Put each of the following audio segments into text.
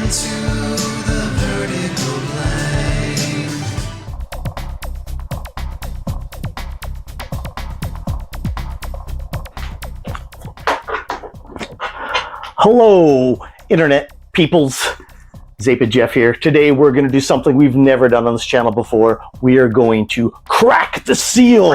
into the vertical plane. Hello, Internet peoples. Zappa Jeff here. Today we're going to do something we've never done on this channel before. We are going to crack the seal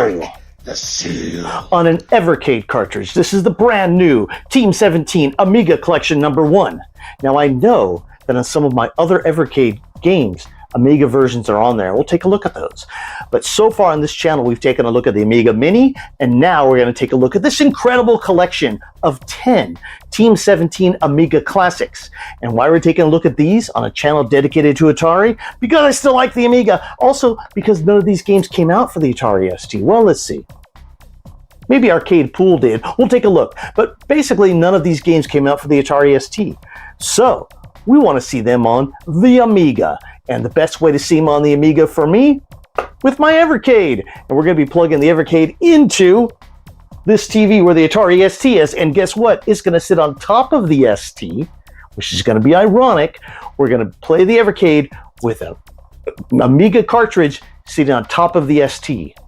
on an Evercade cartridge. This is the brand new Team 17 Amiga Collection number 1. Now I know that on some of my other Evercade games, Amiga versions are on there. We'll take a look at those. But so far on this channel, we've taken a look at the Amiga Mini, and now we're going to take a look at this incredible collection of 10 Team 17 Amiga classics. And why we're taking a look at these on a channel dedicated to Atari? Because I still like the Amiga. Also, because none of these games came out for the Atari ST. Well, let's see. Maybe Arcade Pool did. We'll take a look. But basically, none of these games came out for the Atari ST. So, we want to see them on the Amiga. And the best way to see them on the Amiga for me, with my Evercade. And we're going to be plugging the Evercade into this TV where the Atari ST is. And guess what? It's going to sit on top of the ST, which is going to be ironic. We're going to play the Evercade with an Amiga cartridge sitting on top of the ST.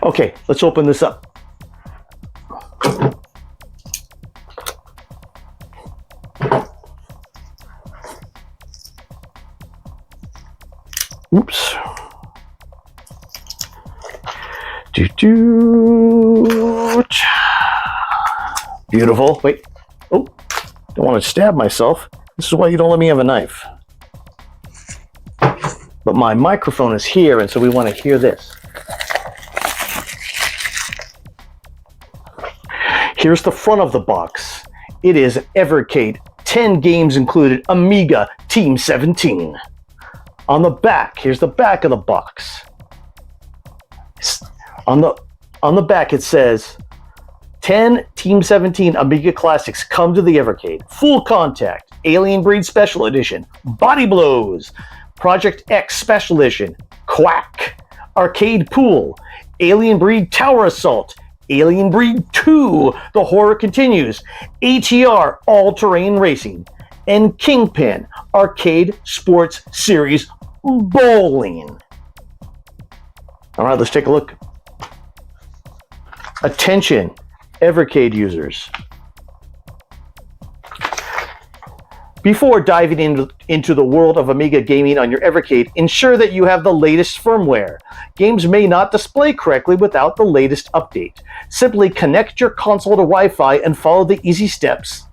Okay, let's open this up. Oops. Beautiful. Wait. Oh, don't want to stab myself. This is why you don't let me have a knife. But my microphone is here, and so we want to hear this. Here's the front of the box. It is an Evercade, 10 games included, Amiga Team 17. On the back, here's the back of the box. On the back it says, 10 Team 17 Amiga Classics come to the Evercade. Full Contact, Alien Breed Special Edition, Body Blows, Project X Special Edition, Quak, Arcade Pool, Alien Breed Tower Assault, Alien Breed 2, The Horror Continues, ATR All-Terrain Racing, and Kingpin Arcade Sports Series Bowling. All right, let's take a look. Attention, Evercade users. Before diving into the world of Amiga gaming on your Evercade, ensure that you have the latest firmware. Games may not display correctly without the latest update. Simply connect your console to Wi-Fi and follow the easy steps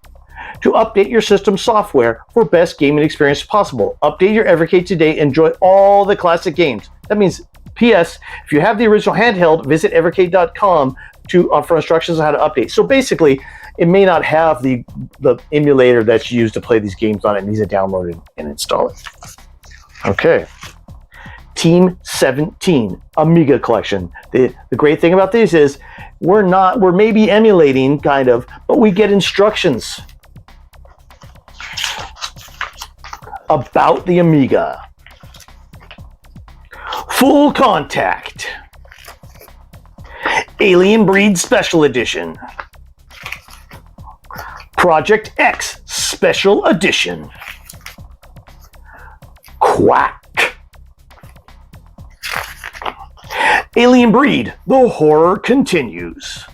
to update your system software for best gaming experience possible. Update your Evercade today. Enjoy all the classic games. That means, P.S., if you have the original handheld, visit evercade.com for instructions on how to update. So basically, it may not have the emulator that's used to play these games on it. It needs to download it and install it. Okay. Team 17 Amiga Collection. The great thing about these is we're maybe emulating, kind of, but we get instructions about the Amiga. Full Contact, Alien Breed Special Edition, Project X Special Edition, Quak, Alien Breed, The Horror Continues,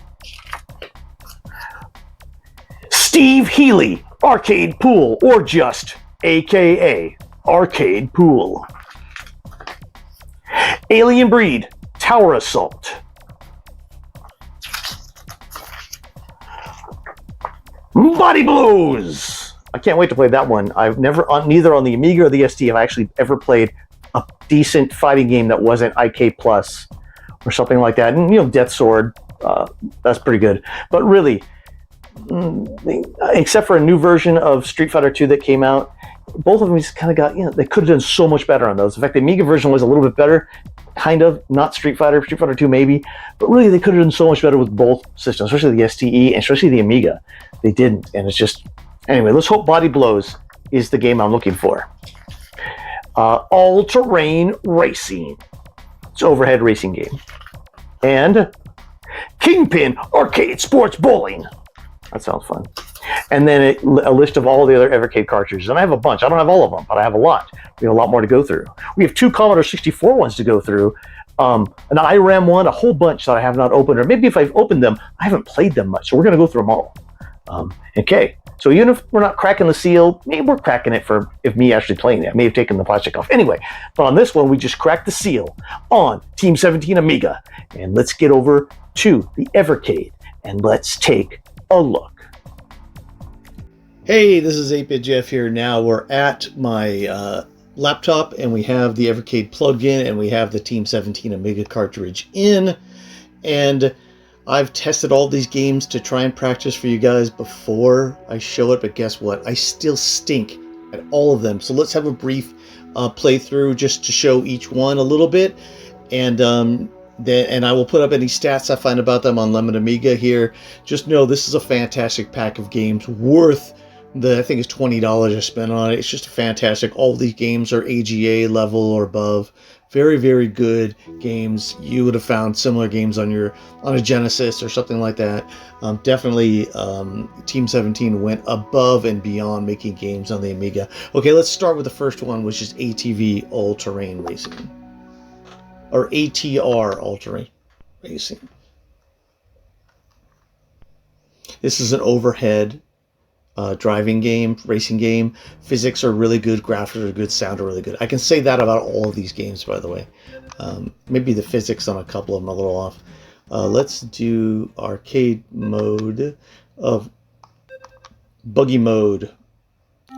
Steve Healy, Arcade Pool, or just AKA Arcade Pool, Alien Breed, Tower Assault, Body Blows. I can't wait to play that one. I've never, neither on the Amiga or the ST, have I actually ever played a decent fighting game that wasn't IK Plus or something like that. And, Death Sword, that's pretty good. But really, except for a new version of Street Fighter 2 that came out, both of them just kind of got, they could have done so much better on those. In fact, the Amiga version was a little bit better, kind of, not Street Fighter 2 maybe, but really they could have done so much better with both systems, especially the STE and especially the Amiga. They didn't, and it's just, anyway, let's hope Body Blows is the game I'm looking for. All-Terrain Racing. It's an overhead racing game. And Kingpin Arcade Sports Bowling. That sounds fun. And then a list of all the other Evercade cartridges. And I have a bunch. I don't have all of them, but I have a lot. We have a lot more to go through. We have 2 Commodore 64 ones to go through. An IRAM one, a whole bunch that I have not opened, or maybe if I've opened them, I haven't played them much. So we're going to go through them all. Okay, so even if we're not cracking the seal, maybe we're cracking it for if me actually playing it. I may have taken the plastic off. Anyway, but on this one, we just cracked the seal on Team 17 Amiga. And let's get over to the Evercade and let's take a look. Hey, this is 8-Bit Jeff here. Now we're at my laptop and we have the Evercade plugged in and we have the Team 17 Amiga cartridge in. And I've tested all these games to try and practice for you guys before I show it, but guess what? I still stink at all of them. So let's have a brief playthrough just to show each one a little bit, and I will put up any stats I find about them on Lemon Amiga here. Just know this is a fantastic pack of games worth I think it's $20 I spent on it. It's just fantastic. All of these games are AGA level or above. Very, very good games. You would have found similar games on a Genesis or something like that. Definitely Team 17 went above and beyond making games on the Amiga. Okay, let's start with the first one, which is ATV All-Terrain Racing. Or ATR All-Terrain Racing. This is an overhead driving game, racing game. Physics are really good, graphics are good, sound are really good. I can say that about all of these games, by the way. Maybe the physics on a couple of them are a little off. Let's do arcade mode of buggy mode.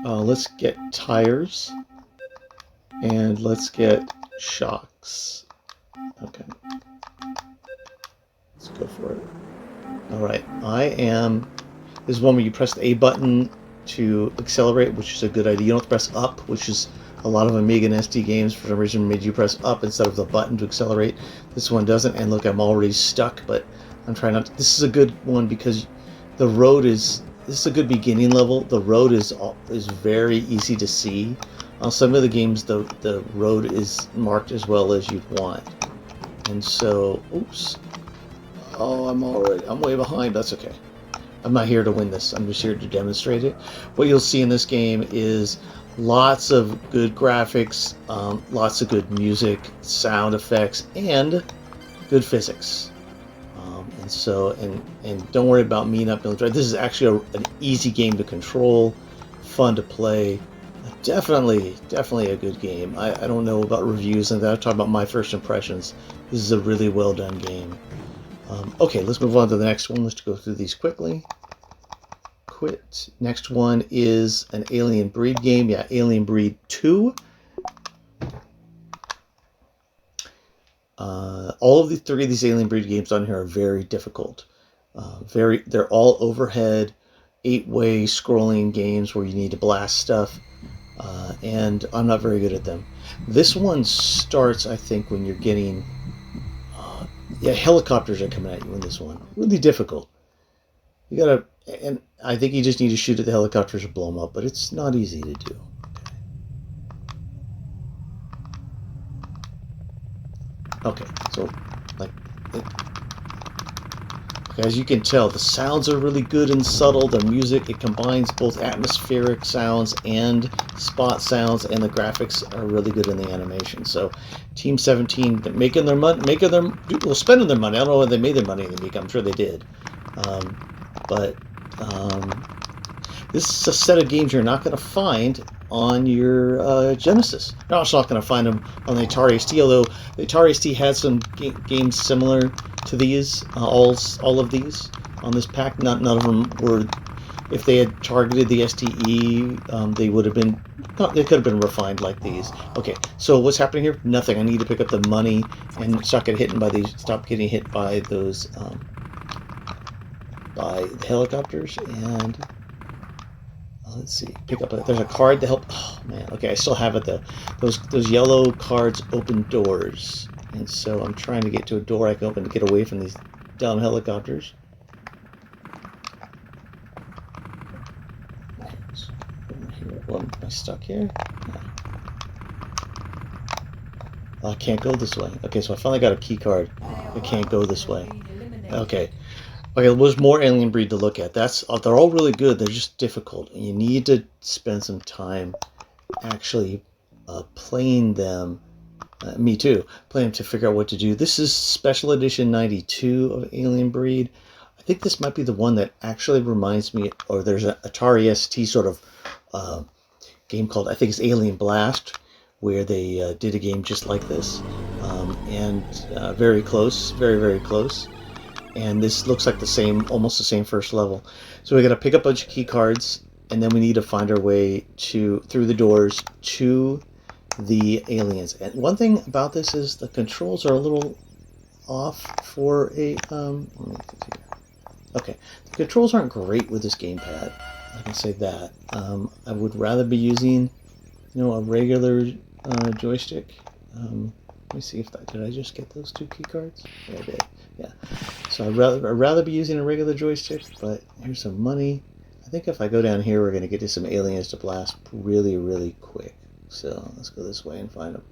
Let's get tires and let's get shocks. Okay, let's go for it. All right, this is one where you press the A button to accelerate, which is a good idea. You don't press up, which is a lot of Amiga and SD games for some reason made you press up instead of the button to accelerate. This one doesn't, and look, I'm already stuck, but I'm trying not to. This is a good one because the road this is a good beginning level. The road is very easy to see. On some of the games, the road is marked as well as you'd want. And so, oops. Oh, I'm way behind. That's okay. I'm not here to win this. I'm just here to demonstrate it. What you'll see in this game is lots of good graphics, lots of good music, sound effects, and good physics. And don't worry about me not being able to drive. This is actually an easy game to control, fun to play. Definitely a good game. I don't know about reviews and that. I'll talk about my first impressions. This is a really well done game. Okay, let's move on to the next one. Let's go through these quickly. Quit. Next one is an Alien Breed game. Yeah, Alien Breed 2. All of the 3 of these Alien Breed games on here are very difficult. They're all overhead, 8-way scrolling games where you need to blast stuff. And I'm not very good at them. This one starts, I think, when you're getting... helicopters are coming at you in this one. Really difficult. You gotta... And I think you just need to shoot at the helicopters or blow them up, but it's not easy to do. Okay, so, as you can tell, the sounds are really good and subtle. The music, it combines both atmospheric sounds and spot sounds, and the graphics are really good in the animation. So, Team 17 spending their money. I don't know when they made their money in the Amiga. I'm sure they did. This is a set of games you're not going to find on your Genesis. You're also not going to find them on the Atari ST, although the Atari ST had some games similar to these, all of these on this pack. None of them were, if they had targeted the STE, they could have been refined like these. Okay, so what's happening here? Nothing. I need to pick up the money and stop getting hit by those, by the helicopters, and let's see, there's a card to help. Oh man, okay, I still have it though. Those yellow cards open doors, and so I'm trying to get to a door I can open to get away from these dumb helicopters. Am I stuck here? No. I can't go this way. Okay, so I finally got a key card. I can't go this way. Okay. Okay, there's more Alien Breed to look at. They're all really good. They're just difficult, and you need to spend some time actually playing them. Me too. Playing to figure out what to do. This is Special Edition 92 of Alien Breed. I think this might be the one that actually reminds me, or there's an Atari ST sort of game called, I think it's Alien Blast, where they did a game just like this, and very close, very, very close. And this looks like the same, almost the same first level. So we got to pick up a bunch of key cards, and then we need to find our way through the doors to the aliens. And one thing about this is the controls are a little off for a okay, the controls aren't great with this gamepad, I can say that. I would rather be using, a regular joystick. Let me see if did I just get those 2 key cards? Yeah, I did. Yeah, so I'd rather be using a regular joystick, but here's some money. I think if I go down here, we're going to get to some aliens to blast really, really quick. So let's go this way and find them.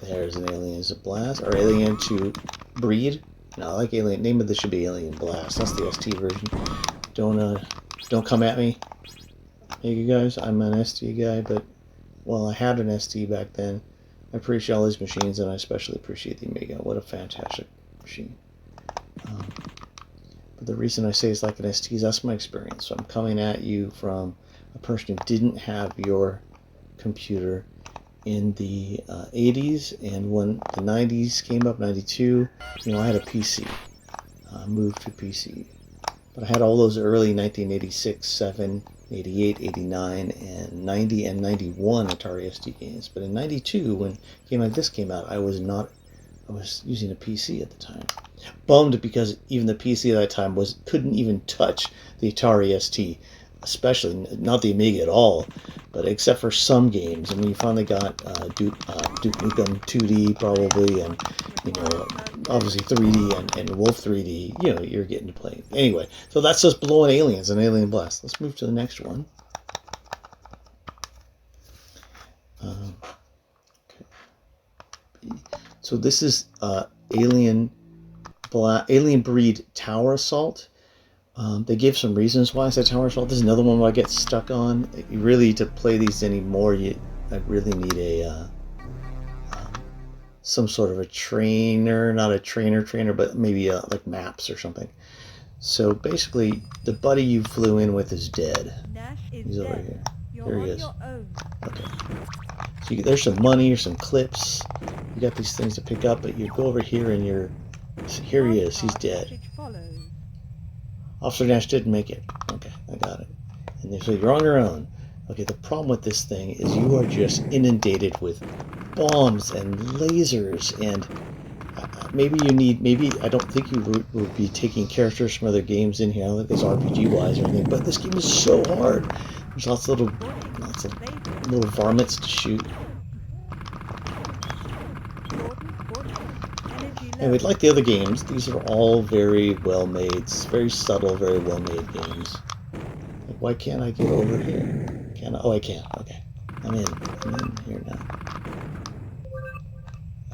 There's an alien to blast, or alien to breed. No, I like alien. Name of this should be Alien Blast. That's the ST version. Don't come at me, hey you guys. I'm an ST guy, but well, I had an ST back then. I appreciate all these machines, and I especially appreciate the Amiga. What a fantastic machine. But the reason I say it's like an ST is that's my experience. So I'm coming at you from a person who didn't have your computer in the 80s, and when the 90s came up, 92, I had a PC. Moved to PC. But I had all those early 1986, 7, 88, 89, and 90 and 91 Atari ST games. But in 92, when a game like this came out, I was using a PC at the time. Bummed because even the PC at that time couldn't even touch the Atari ST, especially not the Amiga at all, but except for some games. And when you finally got Duke Nukem 2D probably, and obviously 3D and Wolf 3D, you're getting to play. Anyway, so that's just blowing aliens and Alien Blast. Let's move to the next one. Okay. So this is Alien Breed Tower Assault. They give some reasons why I said Tower Assault. This is another one where I get stuck on. You really, to play these anymore, I really need some sort of a trainer, not a trainer, but maybe like maps or something. So basically, the buddy you flew in with is dead. He's over here. Here he is. Okay. So there's some money or some clips. You got these things to pick up, but you go over here and here he is. He's dead. Officer Nash didn't make it. Okay, I got it. And so you're on your own. Okay, the problem with this thing is you are just inundated with bombs and lasers, and maybe I don't think you would be taking characters from other games in here. I don't think there's RPG-wise or anything, but this game is so hard. There's lots of little varmints to shoot. Anyway, like the other games, these are all very well made, very subtle, very well made games. Like, why can't I get over here? Can I? Oh, I can. Okay. I'm in here now.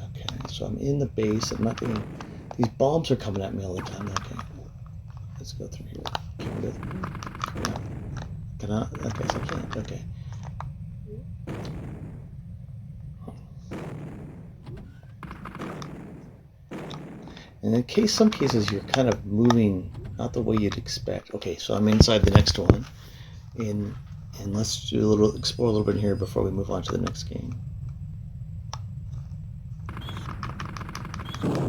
Okay, so I'm in the base. I'm not getting... These bombs are coming at me all the time. Okay. Let's go through here. Can we go through? No. Can I? Okay, so I can't. Okay. And in some cases, you're kind of moving not the way you'd expect. Okay, so I'm inside the next one, and let's explore a little bit here before we move on to the next game. Okay,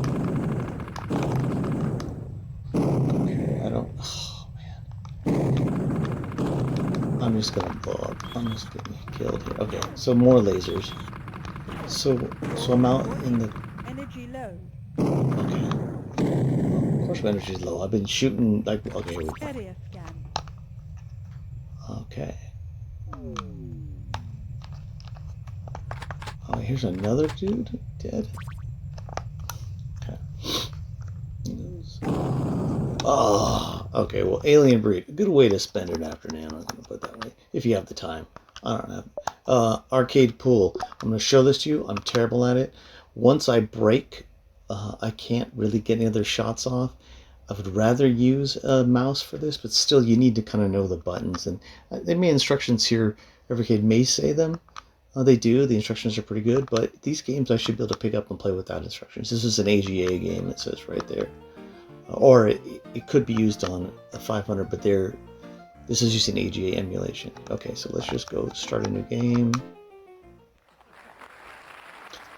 oh man, I'm just gonna blow up. I'm just getting killed here. Okay, so more lasers. So I'm out in the energy low. Okay. Of course my energy is low. I've been shooting like okay. Area scan. Okay. Oh, here's another dude dead. Okay. Oh, okay. Well, Alien Breed, a good way to spend an afternoon. I'm going to put it that way, if you have the time. I don't have. Arcade pool. I'm going to show this to you. I'm terrible at it. Once I break I can't really get any other shots off. I would rather use a mouse for this, but still you need to kind of know the buttons. And they may instructions here, Evercade may say them. They do, the instructions are pretty good, but these games I should be able to pick up and play without instructions. This is an AGA game, it says right there. Or it could be used on a 500, but this is using AGA emulation. Okay, so let's just go start a new game.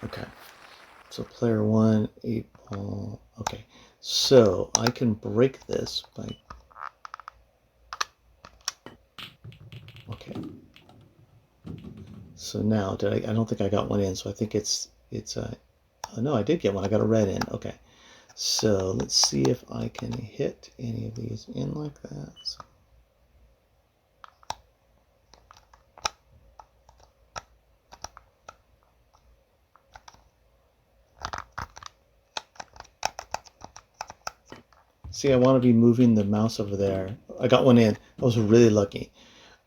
Okay, so player 1, 8 ball. Okay, so I can break this by... Okay. So now, I don't think I got one in, so I think it's oh no, I did get one. I got a red in. Okay. So let's see if I can hit any of these in like that. So, see, I want to be moving the mouse over there. I got one in. I was really lucky.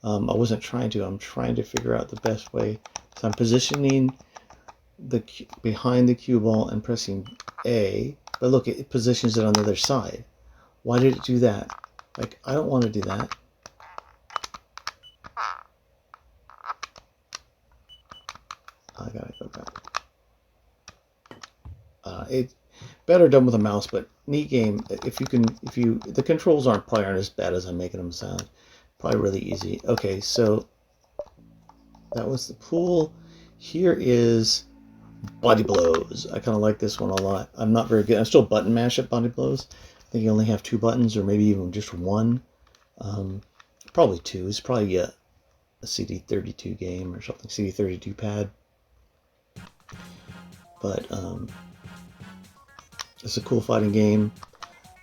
I wasn't trying to. I'm trying to figure out the best way. So I'm positioning behind the cue ball and pressing A. But look, it positions it on the other side. Why did it do that? Like, I don't want to do that. I gotta go back. It better done with a mouse, but neat game. The controls probably aren't as bad as I'm making them sound. Probably really easy. Okay, so that was the pool. Here is Body Blows. I kind of like this one a lot. I'm not very good. I'm still button mash at Body Blows. I think you only have 2 buttons, or maybe even just 1. Probably 2. It's probably a CD32 game or something. CD32 pad. But it's a cool fighting game.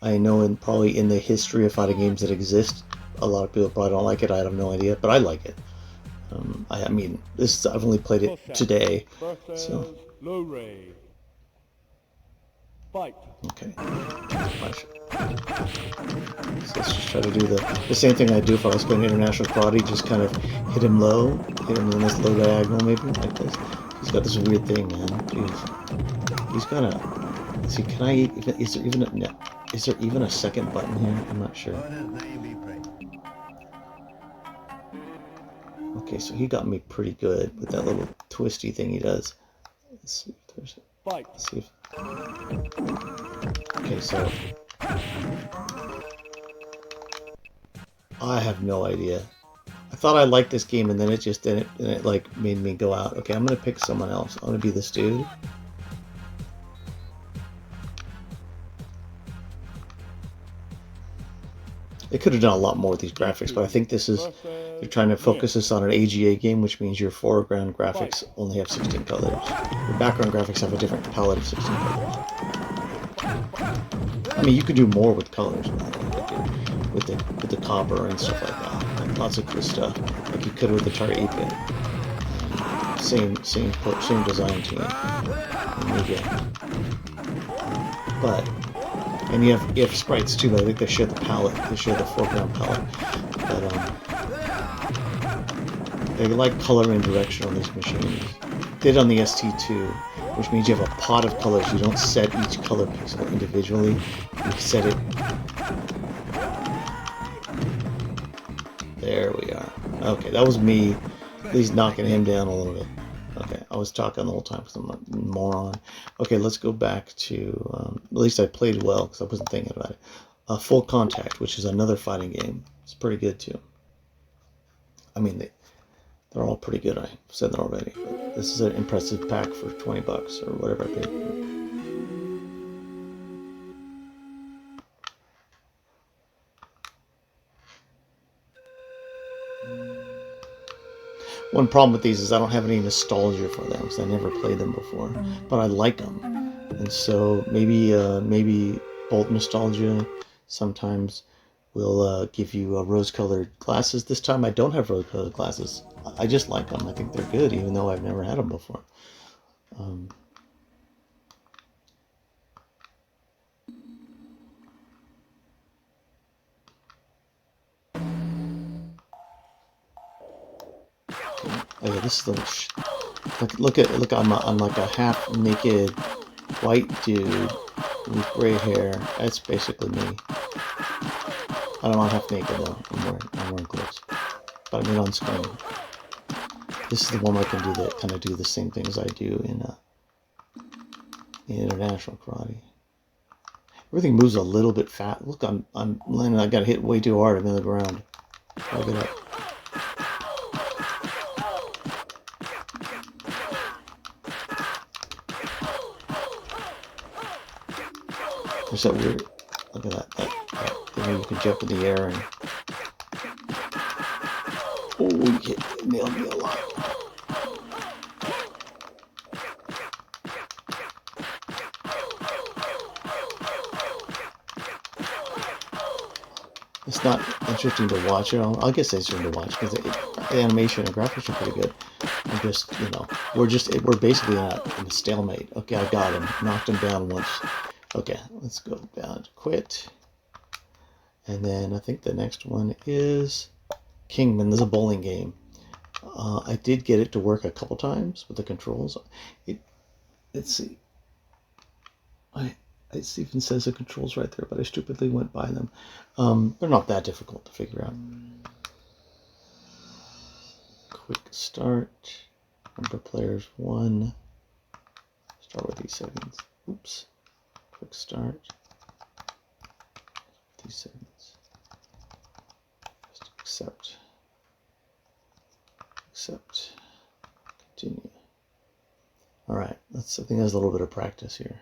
I know probably in the history of fighting games that exist, a lot of people probably don't like it. I have no idea, but I like it. I mean, I've only played it today, so. Fight. Okay. So let's just try to do the same thing I'd do if I was playing international karate. Just kind of hit him low, hit him in this low diagonal, maybe like this. He's got this weird thing, man. Jeez. He's got a. See, can I? Is there even a second button here? I'm not sure. Okay, so he got me pretty good with that little twisty thing he does. Let's see if there's. Fight. Let's see if. Okay, so I have no idea. I thought I liked this game, and then it just didn't, and it like made me go out. Okay, I'm gonna pick someone else. I'm gonna be this dude. They could have done a lot more with these graphics, but I think they're trying to focus this on an AGA game, which means your foreground graphics only have 16 colors. Your background graphics have a different palette of 16 colors. I mean, you could do more with colors, with the copper and stuff like that. Like lots of cool stuff, like you could with the Atari 8-bit. Same design team. But. And you have sprites too, but I think they share the palette. They share the foreground palette. But they like color and direction on these machines. Did on the ST2, which means you have a pot of colors. You don't set each color pixel individually. You set it. There we are. Okay, that was me. At least knocking him down a little bit. Okay, I was talking the whole time because I'm a moron. Okay, let's go back to, at least I played well because I wasn't thinking about it. Full Contact, which is another fighting game. It's pretty good too. I mean, they're all pretty good. I said that already. But this is an impressive pack for 20 bucks or whatever I paid for it. One problem with these is I don't have any nostalgia for them because I never played them before, but I like them, and so maybe Bolt Nostalgia sometimes will give you rose-colored glasses. This time I don't have rose-colored glasses. I just like them. I think they're good, even though I've never had them before. Oh yeah, this is the look. I'm like a half naked white dude with gray hair. That's basically me. I don't want half naked though. I'm wearing clothes. But I'm on screen. This is the one where I can do the kind of do the same things I do in international karate. Everything moves a little bit fast. Look, I'm landing. I got hit way too hard. I'm in the ground. I'll get up. There's that weird. Look at that. That thing you can jump in the air and. Oh, you nailed me a lot. It's not interesting to watch. I guess it's interesting to watch because the animation and graphics are pretty good. I'm just, we're basically in a stalemate. Okay, I got him. Knocked him down once. Okay, let's go down to quit. And then I think the next one is Kingman. This is a bowling game. I did get it to work a couple times with the controls. Let's see. It even says the controls right there, but I stupidly went by them. They're not that difficult to figure out. Quick start. Number players 1. Start with these settings. Oops. Quick start. These settings. Just accept. Accept. Continue. Alright, I think there's a little bit of practice here.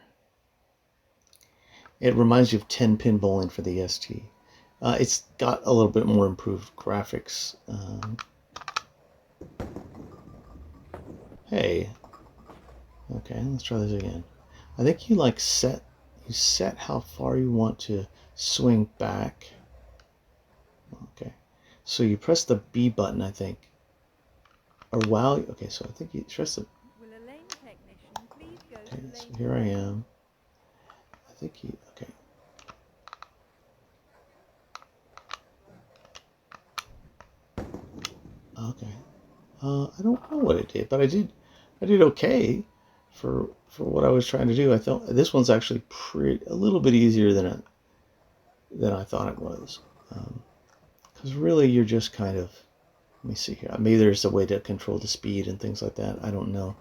It reminds you of 10-pin bowling for the ST. It's got a little bit more improved graphics. Hey. Okay, let's try this again. I think you set how far you want to swing back. Okay. So you press the B button, I think. Or while, okay, so I think you press the... Okay, so here I am. I think he, okay. Okay. I don't know what it did, but I did okay for what I was trying to do. I thought this one's actually a little bit easier than I thought it was. Because really you're just kind of, let me see here. Maybe there's a way to control the speed and things like that. I don't know.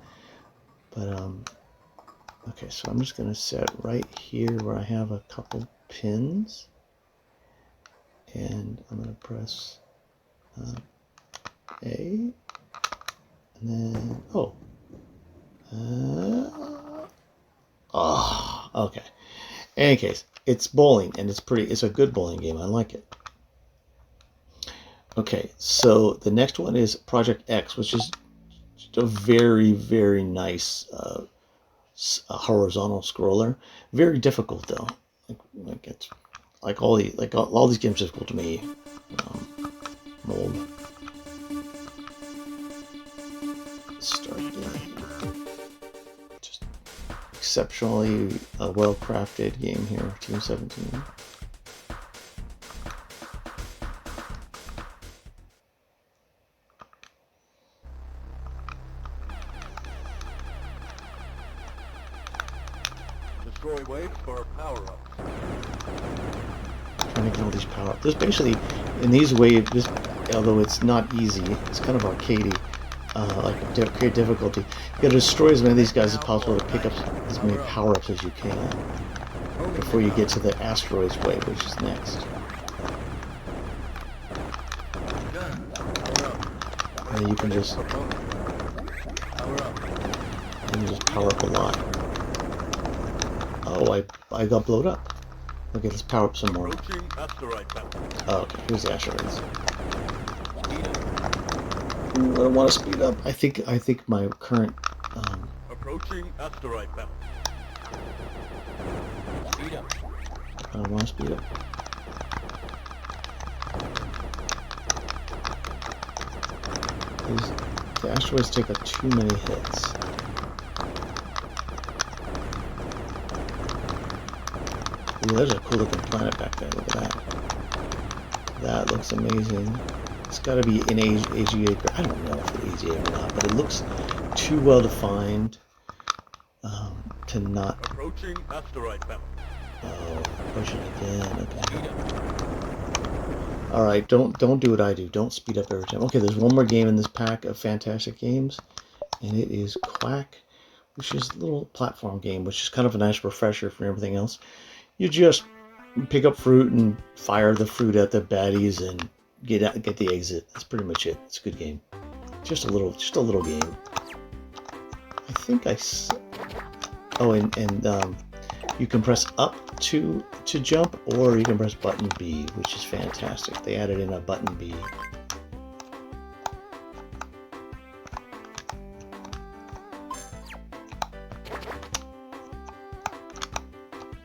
But okay, so I'm just going to set right here where I have a couple pins. And I'm going to press A. And then, okay. In any case, it's bowling, and it's a good bowling game. I like it. Okay, so the next one is Project X, which is just a very, very nice horizontal scroller. Very difficult though. Like it's like all these games are difficult to me. Mold. Start game. Just exceptionally well-crafted game here. Team 17. Destroy waves for power-up. Trying to get all these power-ups. There's basically, in these waves, although it's not easy, it's kind of arcadey, like create difficulty. You gotta destroy as many of these guys as possible to pick up as many power-ups as you can before you get to the asteroids wave, which is next. And you can just power up a lot. Oh, I got blowed up. Okay, let's power up some more. Oh, okay, here's the asteroids. Ooh, I don't want to speed up. I think my current approaching asteroid belt. Speed up. I don't want to speed up. The asteroids take up too many hits. Ooh, there's a cool looking planet back there. Look at that. That looks amazing. It's got to be in AGA. I don't know if it's AGA or not, but it looks too well defined. to not... Approaching asteroid belt. Oh, pushing again. Okay. All right, don't do what I do. Don't speed up every time. Okay, there's one more game in this pack of fantastic games, and it is Quak, which is a little platform game, which is kind of a nice refresher from everything else. You just pick up fruit and fire the fruit at the baddies and get the exit. That's pretty much it. It's a good game. Just a little game. I think oh, and you can press up to jump, or you can press button B, which is fantastic. They added in a button B.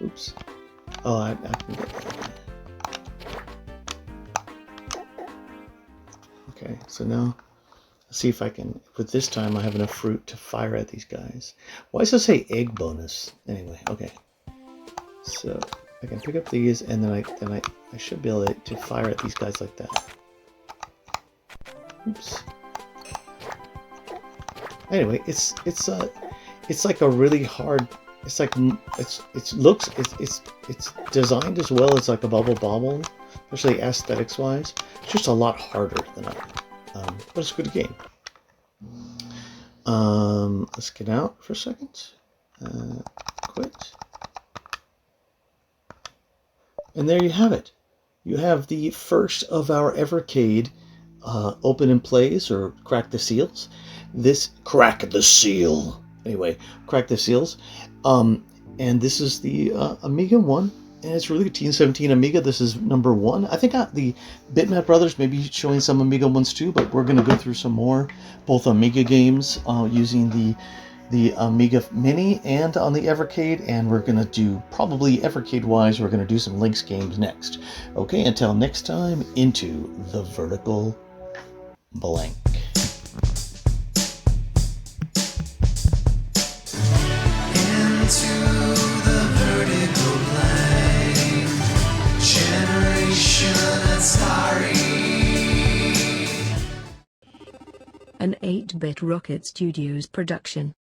Oops. Oh, I can get that. Okay, so now let's see if I can. With this time, I have enough fruit to fire at these guys. Why does it say egg bonus? Anyway, okay. So I can pick up these, and then I should be able to fire at these guys like that. Oops. Anyway, it's like a really hard. It's like it's designed as well as like a bobble, especially aesthetics wise. It's just a lot harder than but it's a good game. Let's get out for a second. Quit. And there you have it. You have the first of our Evercade open and plays, or crack the seals. This crack the seal. Anyway, crack the seals. And this is the Amiga one, and it's really good. Team 17 Amiga. This is number 1. I think the Bitmap Brothers may be showing some Amiga ones too, but we're going to go through some more, both Amiga games using the Amiga Mini and on the Evercade, and we're going to do, probably Evercade-wise, we're going to do some Lynx games next. Okay, until next time, into the vertical blank. Into the vertical blank. Generation Atari. An 8-Bit Rocket Studios production.